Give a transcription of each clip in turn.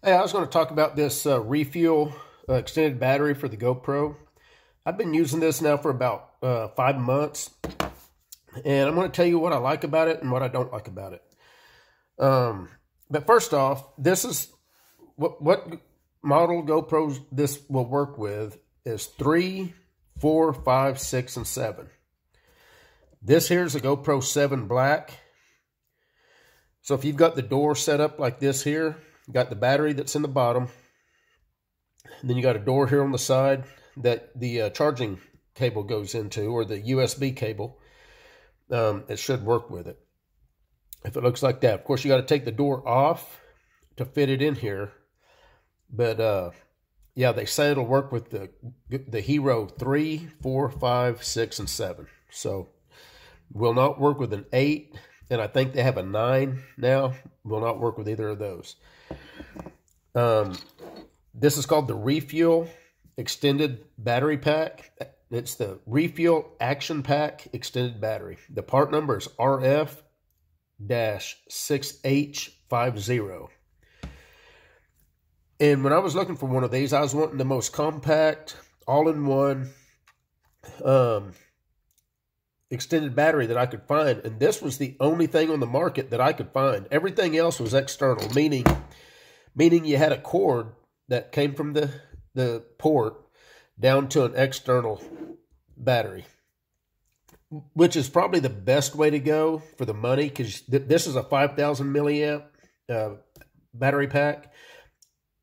Hey, I was going to talk about this refuel extended battery for the GoPro. I've been using this now for about 5 months, and I'm going to tell you what I like about it and what I don't like about it. But first off, this is what model GoPros this will work with is 3, 4, 5, 6, and 7. This here is a GoPro 7 Black. So if you've got the door set up like this here, you got the battery that's in the bottom, and then you got a door here on the side that the charging cable goes into, or the USB cable. It should work with it if it looks like that. Of course, you got to take the door off to fit it in here, but yeah, they say it'll work with the Hero 3, 4, 5, 6, and 7. So will not work with an 8, and I think they have a 9 now. Will not work with either of those. This is called the Refuel Extended Battery Pack. It's the Refuel Actionpack Extended Battery. The part number is RF-6H50. And when I was looking for one of these, I was wanting the most compact, all-in-one extended battery that I could find. And this was the only thing on the market that I could find. Everything else was external, meaning you had a cord that came from the port down to an external battery, which is probably the best way to go for the money, because this is a 5,000 milliamp battery pack,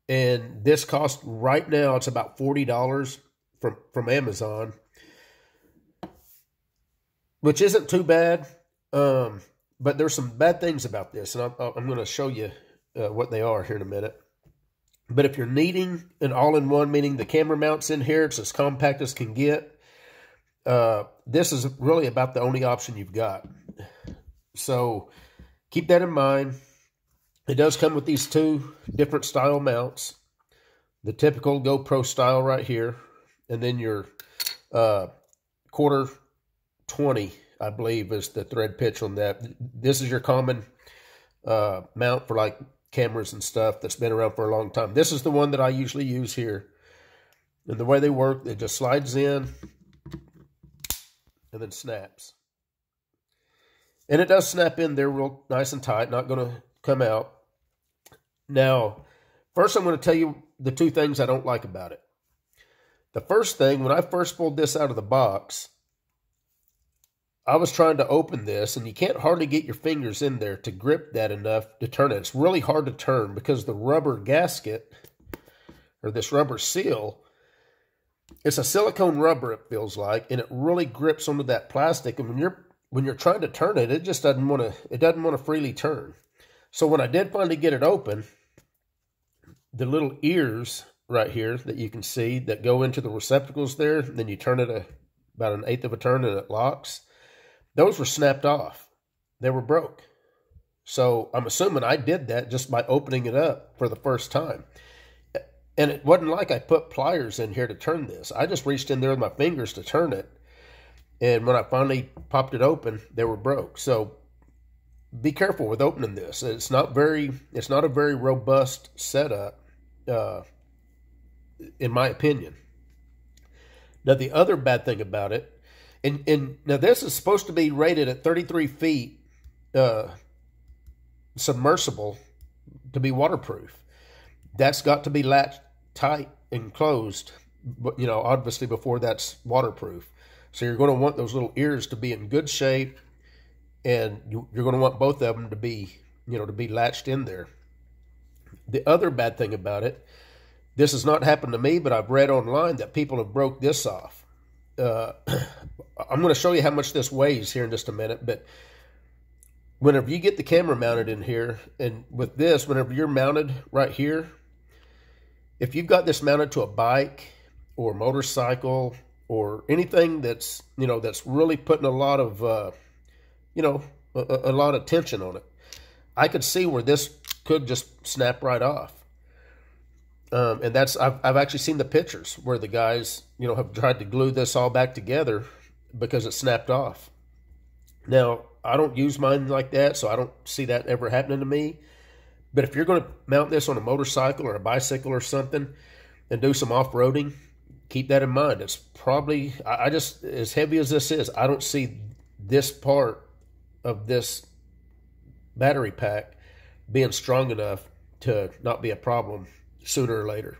and this costs right now, it's about $40 from Amazon, which isn't too bad, but there's some bad things about this, and I'm going to show you what they are here in a minute. But if you're needing an all-in-one, meaning the camera mounts in here, it's as compact as can get, this is really about the only option you've got. So keep that in mind. It does come with these 2 different style mounts. The typical GoPro style right here, and then your quarter 20, I believe, is the thread pitch on that. This is your common mount for like cameras and stuff that's been around for a long time. This is the one that I usually use here. And the way they work, it just slides in and then snaps. And it does snap in there real nice and tight, not going to come out. Now, first I'm going to tell you the 2 things I don't like about it. The first thing, when I first pulled this out of the box, I was trying to open this, and you can't hardly get your fingers in there to grip that enough to turn it. It's really hard to turn because the rubber gasket, or this rubber seal, it's a silicone rubber, it feels like, and it really grips onto that plastic. And when you're trying to turn it, it just doesn't want to freely turn. So when I did finally get it open, the little ears right here that you can see that go into the receptacles there, then you turn it about an 1/8 of a turn and it locks. Those were snapped off. They were broke. So I'm assuming I did that just by opening it up for the first time. And it wasn't like I put pliers in here to turn this. I just reached in there with my fingers to turn it. And when I finally popped it open, they were broke. So be careful with opening this. It's not a very robust setup, in my opinion. Now, the other bad thing about it, and now this is supposed to be rated at 33 feet submersible to be waterproof. That's got to be latched tight and closed, but obviously before that's waterproof. So you're going to want those little ears to be in good shape, and you're going to want both of them to be, to be latched in there. The other bad thing about it, this has not happened to me, but I've read online that people have broke this off. I'm going to show you how much this weighs here in just a minute, but whenever you get the camera mounted in here, and with this, whenever you're mounted right here, if you've got this mounted to a bike or motorcycle or anything that's, that's really putting a lot of, a lot of tension on it, I could see where this could just snap right off. And that's, I've actually seen the pictures where the guys, have tried to glue this all back together because it snapped off. Now, I don't use mine like that, so I don't see that ever happening to me. But if you're going to mount this on a motorcycle or a bicycle or something and do some off-roading, keep that in mind. It's probably, I just, as heavy as this is, I don't see this part of this battery pack being strong enough to not be a problem sooner or later.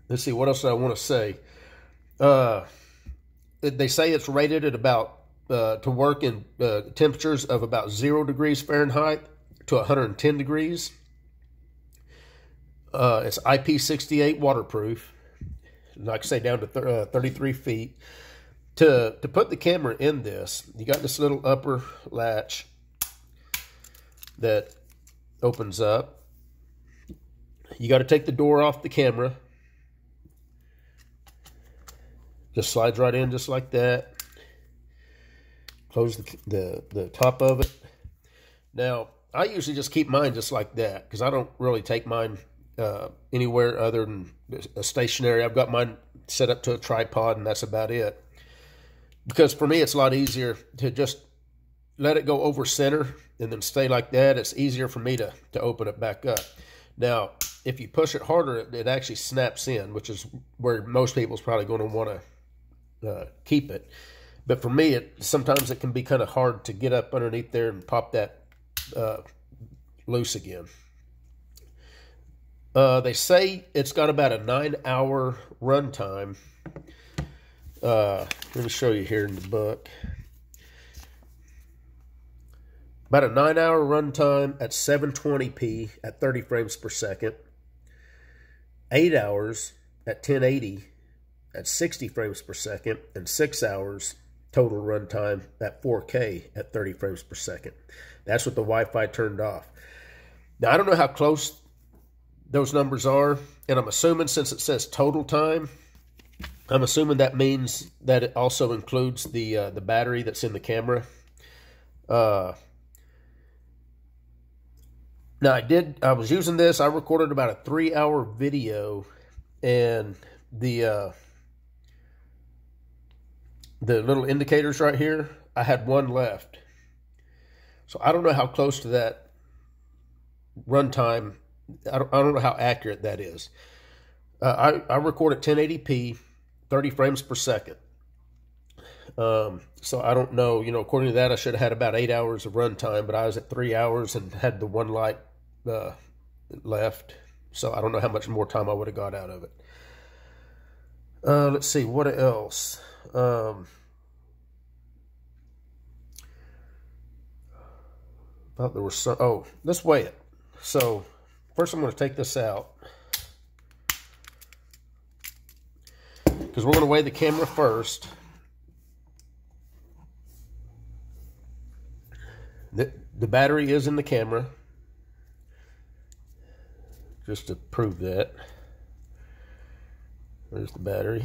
Let's see, what else do I want to say? They say it's rated at about, to work in temperatures of about 0 degrees Fahrenheit to 110 degrees. It's Ip68 waterproof, like I say, down to 33 feet. To put the camera in this, you got this little upper latch that opens up. You got to take the door off the camera. Just slides right in just like that. Close the top of it. Now, I usually just keep mine just like that because I don't really take mine anywhere other than a stationary. I've got mine set up to a tripod, and that's about it. Because for me, it's a lot easier to just let it go over center and then stay like that. It's easier for me to open it back up. Now, if you push it harder, it actually snaps in, which is where most people's probably going to want to keep it. But for me, sometimes it can be kind of hard to get up underneath there and pop that loose again. They say it's got about a 9-hour run time. Let me show you here in the book. About a 9-hour run time at 720p at 30 frames per second. 8 hours at 1080 at 60 frames per second. And 6 hours total run time at 4K at 30 frames per second. That's what the Wi-Fi turned off. Now, I don't know how close those numbers are, and I'm assuming since it says total time, I'm assuming that means that it also includes the battery that's in the camera. Now, I was using this. I recorded about a 3-hour video, and the little indicators right here, I had one left. So I don't know how close to that runtime. I don't know how accurate that is. I record at 1080p, 30 frames per second. So I don't know, according to that, I should have had about 8 hours of runtime, but I was at 3 hours and had the one light left. So I don't know how much more time I would have got out of it. Let's see, what else? Thought there was some, oh, let's weigh it. So first I'm going to take this out, because we're going to weigh the camera first. The battery is in the camera, just to prove that. There's the battery.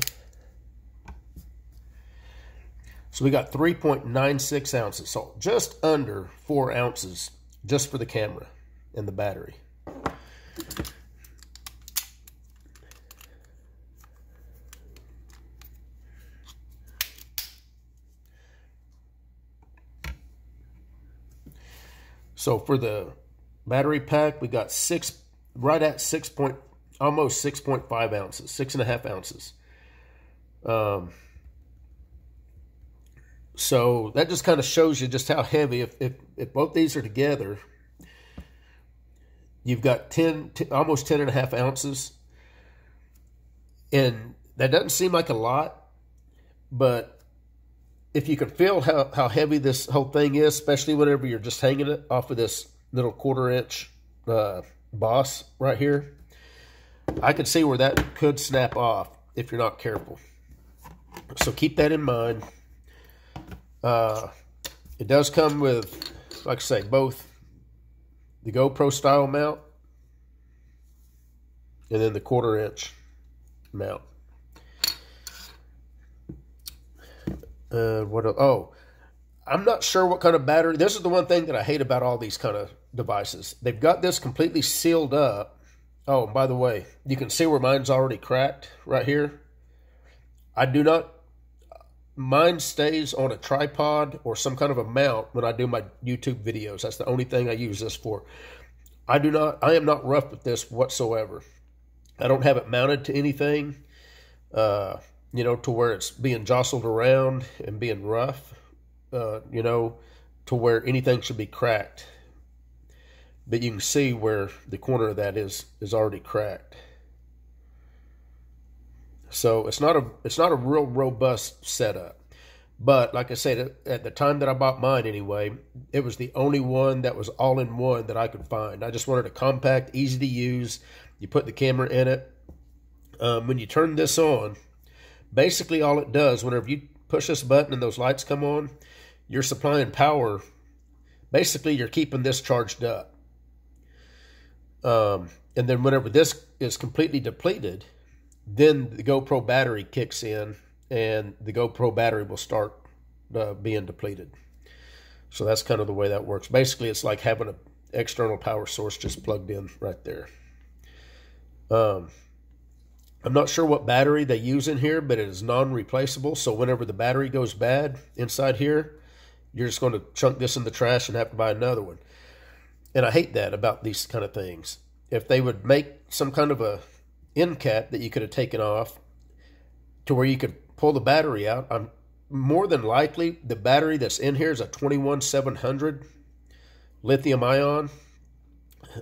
So we got 3.96 ounces, so just under 4 ounces just for the camera and the battery. So for the battery pack, we got right at almost 6.5 ounces, 6.5 ounces. So that just kind of shows you just how heavy. If both these are together, you've got almost 10.5 ounces. And that doesn't seem like a lot, but if you can feel how heavy this whole thing is, especially whenever you're just hanging it off of this little 1/4-inch boss right here, I can see where that could snap off if you're not careful. So keep that in mind. It does come with, like I say, both the GoPro style mount and then the 1/4-inch mount. Oh, I'm not sure what kind of battery. This is the one thing that I hate about all these kind of devices. They've got this completely sealed up. Oh, and by the way, you can see where mine's already cracked right here. I do not mine stays on a tripod or some kind of a mount when I do my YouTube videos. That's the only thing I use this for. I am not rough with this whatsoever. I don't have it mounted to anything, you know, to where it's being jostled around and being rough, you know, to where anything should be cracked. But you can see where the corner of that is already cracked. So it's not a real robust setup. But like I said, at the time that I bought mine anyway, it was the only one that was all-in-one that I could find. I just wanted a compact, easy to use. You put the camera in it. When you turn this on, basically all it does, whenever you push this button and those lights come on, you're supplying power. Basically, you're keeping this charged up. And then whenever this is completely depleted, then the GoPro battery kicks in, and the GoPro battery will start being depleted. So that's kind of the way that works. Basically, it's like having an external power source just plugged in right there. I'm not sure what battery they use in here, but it is non-replaceable. So whenever the battery goes bad inside here, you're just going to chunk this in the trash and have to buy another one. And I hate that about these kind of things. If they would make some kind of a end cap that you could have taken off to where you could pull the battery out, I'm more than likely the battery that's in here is a 21700 lithium ion.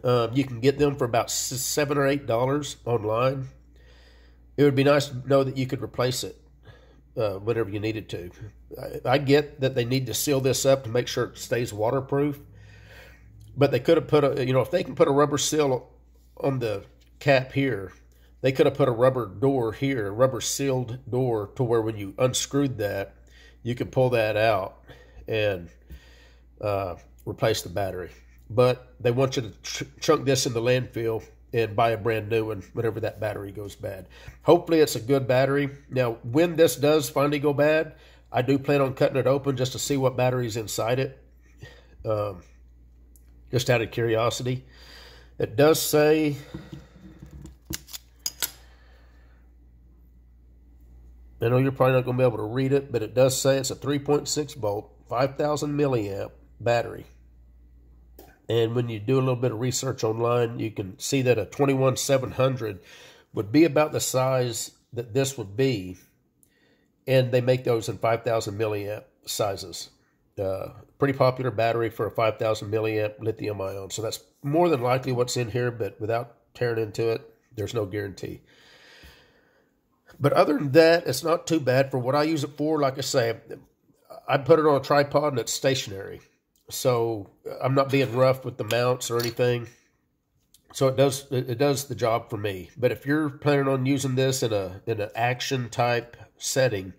You can get them for about $7 or $8 online. It would be nice to know that you could replace it whenever you needed to. I get that they need to seal this up to make sure it stays waterproof, but they could have put a, you know, if they can put a rubber seal on the cap here, they could have put a rubber door here, a rubber sealed door, to where when you unscrewed that, you could pull that out and replace the battery. But they want you to chunk this in the landfill and buy a brand new one whenever that battery goes bad. Hopefully it's a good battery. Now, when this does finally go bad, I do plan on cutting it open just to see what battery's inside it. Just out of curiosity. It does say, I know you're probably not going to be able to read it, but it does say it's a 3.6 volt, 5,000 milliamp battery. And when you do a little bit of research online, you can see that a 21700 would be about the size that this would be. And they make those in 5,000 milliamp sizes. Pretty popular battery for a 5,000 milliamp lithium ion. So that's more than likely what's in here, but without tearing into it, there's no guarantee. But other than that, it's not too bad for what I use it for. Like I say, I put it on a tripod and it's stationary. So I'm not being rough with the mounts or anything. So it does the job for me. But if you're planning on using this in an action type setting,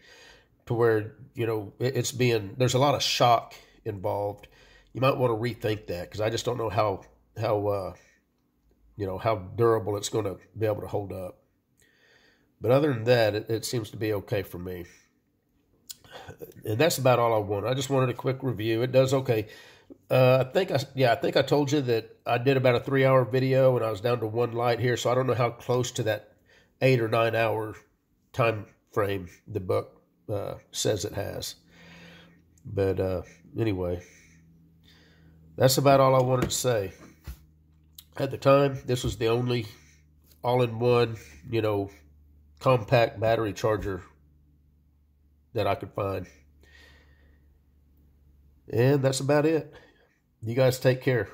to where, you know, there's a lot of shock involved, you might want to rethink that, because I just don't know how you know, how durable it's going to be able to hold up. But other than that, it seems to be okay for me. And that's about all I want. I just wanted a quick review. It does okay. I think I told you that I did about a 3-hour video and I was down to one light here, so I don't know how close to that 8 or 9 hour time frame the book says it has. But anyway, that's about all I wanted to say. At the time, this was the only all-in-one, you know, compact battery charger that I could find. And that's about it. You guys take care.